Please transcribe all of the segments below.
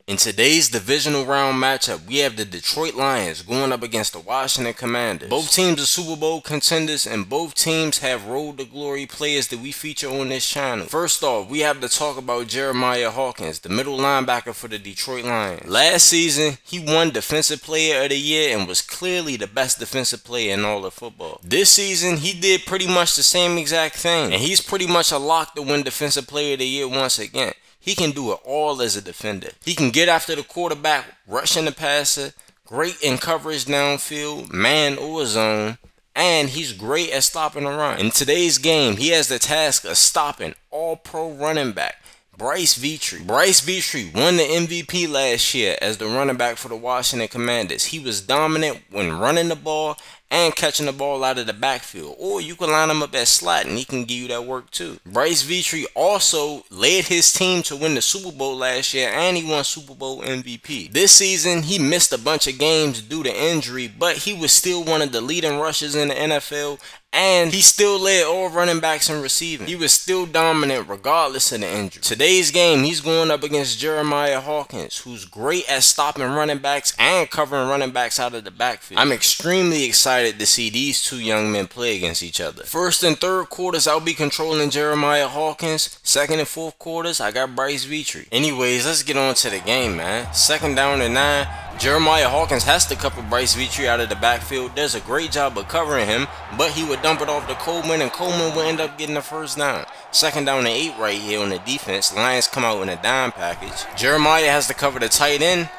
In today's divisional round matchup, we have the Detroit Lions going up against the Washington Commanders. Both teams are Super Bowl contenders, and both teams have road to glory players that we feature on this channel. First off, we have to talk about Jeremiah Hawkins, the middle linebacker for the Detroit Lions. Last season, he won Defensive Player of the Year and was clearly the best defensive player in all of football. This season, he did pretty much the same exact thing, and he's pretty much a lock to win Defensive Player of the Year once again. He can do it all as a defender. He can get after the quarterback, rushing the passer, great in coverage downfield, man or zone, and he's great at stopping the run. In today's game, he has the task of stopping all-pro running back Bryce Vitry. Bryce Vitry won the MVP last year as the running back for the Washington Commanders. He was dominant when running the ball and catching the ball out of the backfield. Or you can line him up at slot and he can give you that work too. Bryce Vitry also led his team to win the Super Bowl last year, and he won Super Bowl MVP. This season, he missed a bunch of games due to injury, but he was still one of the leading rushers in the NFL, and he still led all running backs in receiving. He was still dominant regardless of the injury. Today's game, he's going up against Jeremiah Hawkins, who's great at stopping running backs and covering running backs out of the backfield. I'm extremely excited to see these two young men play against each other. First and third quarters, I'll be controlling Jeremiah Hawkins. Second and fourth quarters, I got Bryce Vitry. Anyways, let's get on to the game, man. Second down and 9. Jeremiah Hawkins has to cover Bryce Vitry out of the backfield. Does a great job of covering him, but he would dump it off to Coleman, and Coleman would end up getting the first down. Second down and 8 right here on the defense. Lions come out in a dime package. Jeremiah has to cover the tight end.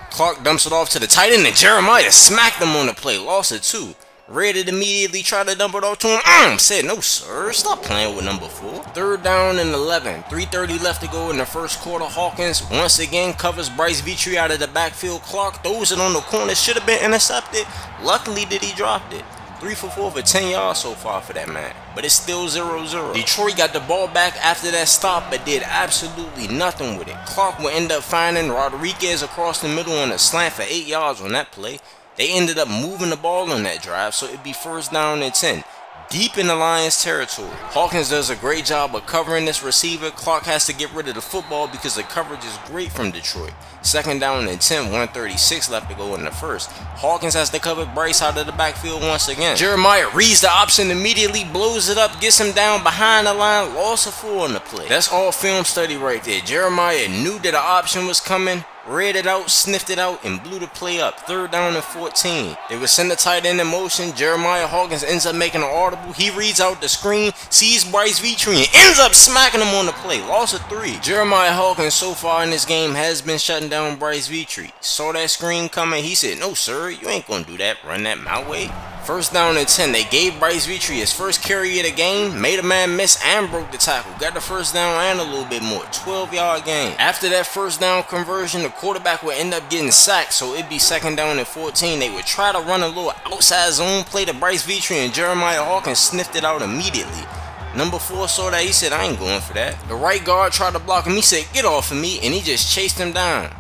Clark dumps it off to the tight end, and Jeremiah smacked him on the play. Lost it too. Reddit immediately tried to dump it off to him. Said, no sir, stop playing with number 4. Third down and 11. 3:30 left to go in the first quarter. Hawkins once again covers Bryce Vitry out of the backfield. Clark throws it on the corner. Should have been intercepted. Luckily that he dropped it. 3 for 4 for 10 yards so far for that man. But it's still 0-0. Detroit got the ball back after that stop, but did absolutely nothing with it. Clark will end up finding Rodriguez across the middle on a slant for 8 yards on that play. They ended up moving the ball on that drive, so it'd be first down and 10. Deep in the Lions territory. Hawkins does a great job of covering this receiver. Clark has to get rid of the football because the coverage is great from Detroit. Second down and 10, 1:36 left to go in the first. Hawkins has to cover Bryce out of the backfield once again. Jeremiah reads the option immediately, blows it up, gets him down behind the line, loss of 4 on the play. That's all film study right there. Jeremiah knew that the option was coming, read it out, sniffed it out, and blew the play up. Third down and 14. They would send the tight end in motion. Jeremiah Hawkins ends up making an audible. He reads out the screen, sees Bryce Vitry, and ends up smacking him on the play. Loss of 3. Jeremiah Hawkins so far in this game has been shutting down Bryce Vitry. Saw that screen coming. He said, no sir, you ain't gonna do that. Run that my way. First down and 10. They gave Bryce Vitry his first carry of the game, made a man miss and broke the tackle. Got the first down and a little bit more. 12-yard gain. After that first down conversion, the quarterback would end up getting sacked, so it'd be second down and 14. They would try to run a little outside zone play to Bryce Vitry, and Jeremiah Hawkins sniffed it out immediately. Number 4 saw that. He said, I ain't going for that. The right guard tried to block him. He said, get off of me, and he just chased him down.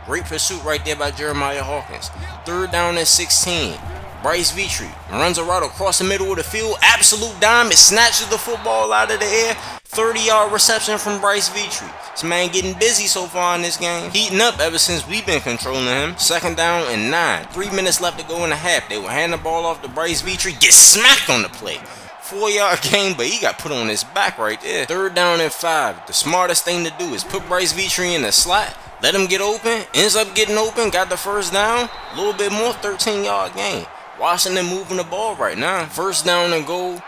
Great pursuit right there by Jeremiah Hawkins. Third down and 16. Bryce Vitry runs a route across the middle of the field. Absolute dime. It snatches the football out of the air. 30-yard reception from Bryce Vitry. This man getting busy so far in this game. Heating up ever since we've been controlling him. Second down and 9. 3 minutes left to go in the half. They will hand the ball off to Bryce Vitry. Get smacked on the play. 4-yard gain, but he got put on his back right there. Third down and 5. The smartest thing to do is put Bryce Vitry in the slot. Let him get open. Ends up getting open. Got the first down. A little bit more. 13-yard gain. Washington moving the ball right now. First down and goal.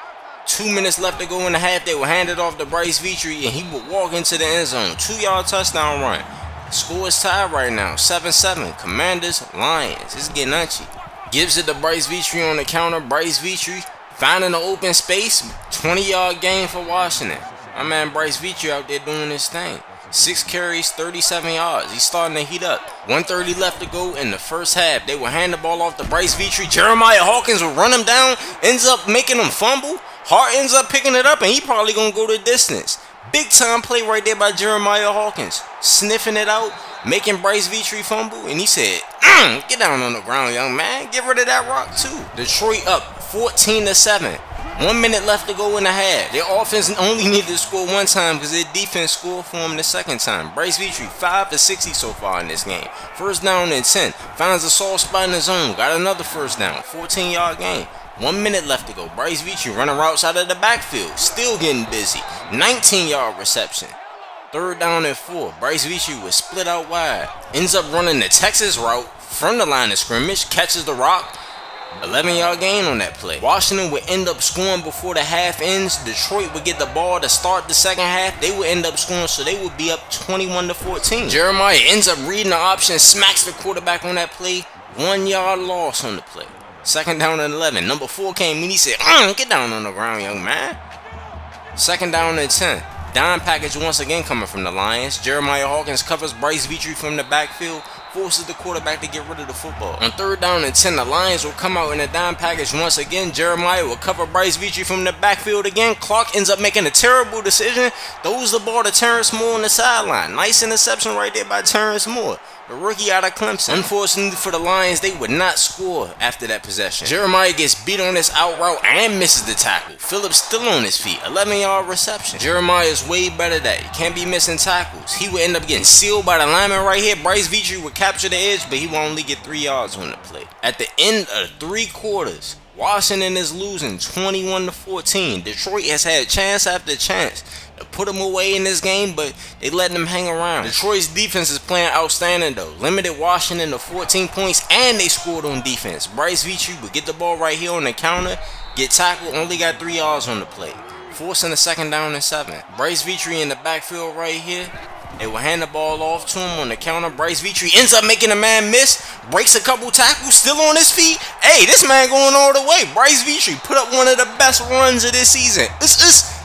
2 minutes left to go in the half. They will hand it off to Bryce Vitry, and he will walk into the end zone. 2-yard touchdown run. Score is tied right now. 7-7. Commanders, Lions. It's getting unchy. Gives it to Bryce Vitry on the counter. Bryce Vitry finding the open space. 20-yard gain for Washington. My man Bryce Vitry out there doing his thing. 6 carries, 37 yards. He's starting to heat up. 1:30 left to go in the first half. They will hand the ball off to Bryce Vitry. Jeremiah Hawkins will run him down. Ends up making him fumble. Hart ends up picking it up, and he probably going to go the distance. Big time play right there by Jeremiah Hawkins. Sniffing it out, making Bryce Vitry fumble, and he said, get down on the ground, young man. Get rid of that rock too. Detroit up 14-7. 1 minute left to go in the half. Their offense only needed to score one time because their defense scored for them the second time. Bryce Vitry 5 for 60 so far in this game. First down and 10. Finds a soft spot in the zone. Got another first down. 14-yard game. 1 minute left to go. Bryce Vitry running routes out of the backfield. Still getting busy. 19-yard reception. Third down and 4. Bryce Vitry was split out wide. Ends up running the Texas route from the line of scrimmage. Catches the rock. 11-yard gain on that play. Washington would end up scoring before the half ends. Detroit would get the ball to start the second half. They would end up scoring, so they would be up 21-14. Jeremiah ends up reading the option, smacks the quarterback on that play. 1 yard loss on the play. Second down and 11. Number 4 came in. He said, get down on the ground, young man. Second down and 10. Dime package once again coming from the Lions. Jeremiah Hawkins covers Bryce Vitry from the backfield. Forces the quarterback to get rid of the football. On third down and 10, the Lions will come out in a dime package once again. Jeremiah will cover Bryce Vitry from the backfield again. Clark ends up making a terrible decision. Throws the ball to Terrence Moore on the sideline. Nice interception right there by Terrence Moore, the rookie out of Clemson. Unfortunately for the Lions, they would not score after that possession. Jeremiah gets beat on this out route and misses the tackle. Phillips still on his feet. 11-yard reception. Jeremiah is way better than that. He can't be missing tackles. He would end up getting sealed by the lineman right here. Bryce Vitry would capture the edge, but he will only get 3 yards on the play. At the end of 3 quarters, Washington is losing 21-14. Detroit has had chance after chance to put them away in this game, but they letting them hang around. Detroit's defense is playing outstanding though. Limited Washington to 14 points, and they scored on defense. Bryce Vitry would get the ball right here on the counter, get tackled, only got 3 yards on the play, forcing a second down and 7. Bryce Vitry in the backfield right here. They will hand the ball off to him on the counter. Bryce Vitry ends up making a man miss. Breaks a couple tackles. Still on his feet. Hey, this man going all the way. Bryce Vitry put up one of the best runs of this season.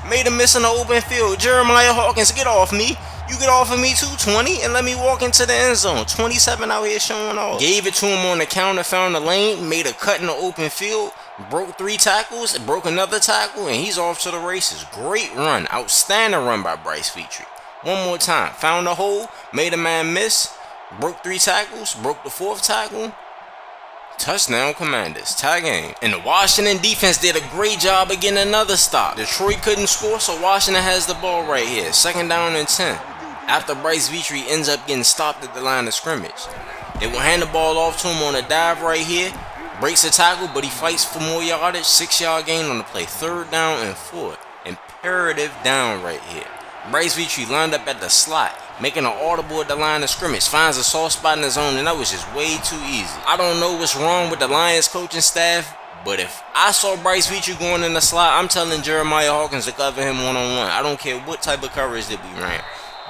Made a miss in the open field. Jeremiah Hawkins, get off me. You get off of me too, 20, and let me walk into the end zone. 27 out here showing off. Gave it to him on the counter. Found the lane. Made a cut in the open field. Broke 3 tackles. Broke another tackle. And he's off to the races. Great run. Outstanding run by Bryce Vitry. One more time. Found a hole. Made a man miss. Broke 3 tackles. Broke the 4th tackle. Touchdown Commanders. Tie game. And the Washington defense did a great job of getting another stop. Detroit couldn't score, so Washington has the ball right here. Second down and 10. After Bryce Vitry ends up getting stopped at the line of scrimmage. They will hand the ball off to him on a dive right here. Breaks a tackle, but he fights for more yardage. 6-yard gain on the play. Third down and 4. Imperative down right here. Bryce Vitry lined up at the slot, making an audible at the line of scrimmage. Finds a soft spot in the zone, and that was just way too easy. I don't know what's wrong with the Lions coaching staff, but if I saw Bryce Vitry going in the slot, I'm telling Jeremiah Hawkins to cover him one-on-one. I don't care what type of coverage that we ran.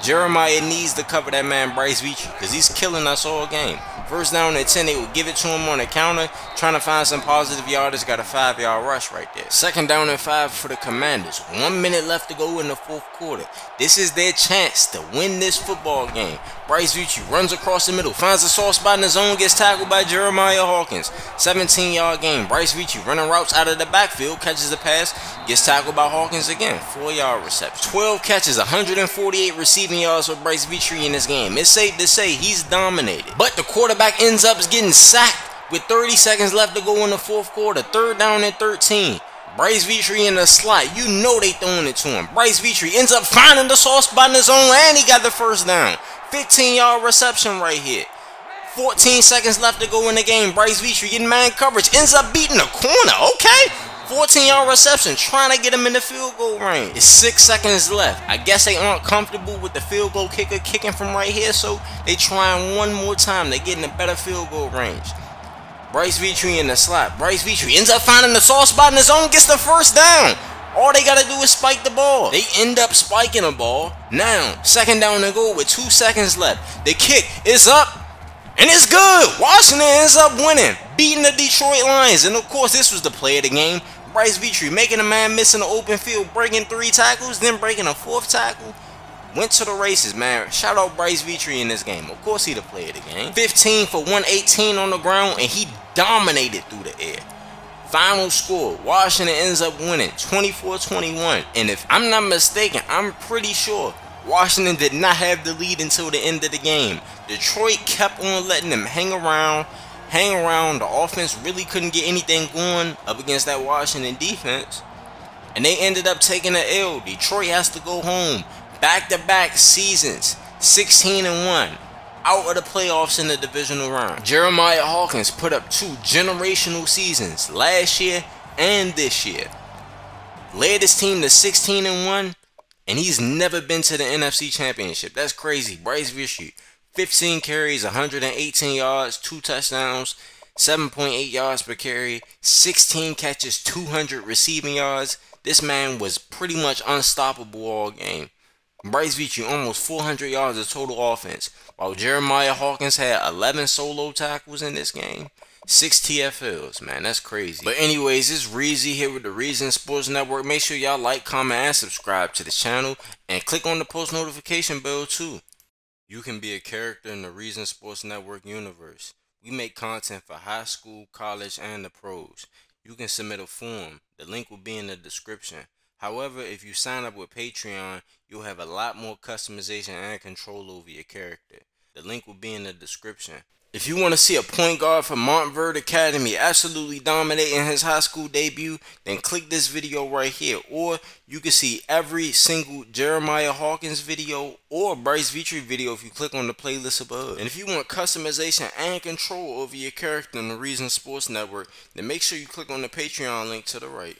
Jeremiah needs to cover that man Bryce Vitry because he's killing us all game. First down at 10, they will give it to him on the counter, trying to find some positive yardage. Got a 5-yard rush right there. Second down and 5 for the Commanders. 1 minute left to go in the 4th quarter. This is their chance to win this football game. Bryce Vitry runs across the middle, finds a soft spot in the zone, gets tackled by Jeremiah Hawkins. 17-yard game. Bryce Vitry running routes out of the backfield, catches the pass, gets tackled by Hawkins again. 4-yard reception. 12 catches, 148 receiving yards for Bryce Vitry in this game. It's safe to say he's dominated. But the quarterback ends up getting sacked with 30 seconds left to go in the 4th quarter. Third down and 13. Bryce Vitry in the slot. You know they throwing it to him. Bryce Vitry ends up finding the soft spot in the zone, and he got the first down. 15-yard reception right here. 14 seconds left to go in the game. Bryce Vitry getting man coverage. Ends up beating the corner. Okay. 14-yard reception. Trying to get him in the field goal range. It's 6 seconds left. I guess they aren't comfortable with the field goal kicker kicking from right here, so they trying one more time. They're getting a better field goal range. Bryce Vitry in the slot. Bryce Vitry ends up finding the soft spot in the zone, gets the first down. All they got to do is spike the ball. They end up spiking the ball. Now, second down and goal with 2 seconds left. The kick is up, and it's good. Washington ends up winning, beating the Detroit Lions. And, of course, this was the play of the game. Bryce Vitry making a man miss in the open field, breaking 3 tackles, then breaking a 4th tackle. Went to the races, man. Shout out Bryce Vitry in this game. Of course, he the player of the game. 15 for 118 on the ground, and he dominated through the air. Final score, Washington ends up winning 24-21. And if I'm not mistaken, I'm pretty sure Washington did not have the lead until the end of the game. Detroit kept on letting them hang around. The offense really couldn't get anything going up against that Washington defense. And they ended up taking an L. Detroit has to go home. Back-to-back seasons, 16-1. Out of the playoffs in the divisional round. Jeremiah Hawkins put up 2 generational seasons last year and this year. Led his team to 16-1, and he's never been to the NFC Championship. That's crazy. Bryce Vichy, 15 carries, 118 yards, 2 touchdowns, 7.8 yards per carry, 16 catches, 200 receiving yards. This man was pretty much unstoppable all game. Bryce Vichy almost 400 yards of total offense, while Jeremiah Hawkins had 11 solo tackles in this game. 6 TFLs, man, that's crazy. But anyways, it's Reezy here with the Reason Sports Network. Make sure y'all like, comment, and subscribe to the channel, and click on the post notification bell too. You can be a character in the Reason Sports Network universe. We make content for high school, college, and the pros. You can submit a form. The link will be in the description. However, if you sign up with Patreon, you'll have a lot more customization and control over your character. The link will be in the description. If you want to see a point guard from Montverde Academy absolutely dominating his high school debut, then click this video right here. Or you can see every single Jeremiah Hawkins video or Bryce Vichy video if you click on the playlist above. And if you want customization and control over your character in the Reason Sports Network, then make sure you click on the Patreon link to the right.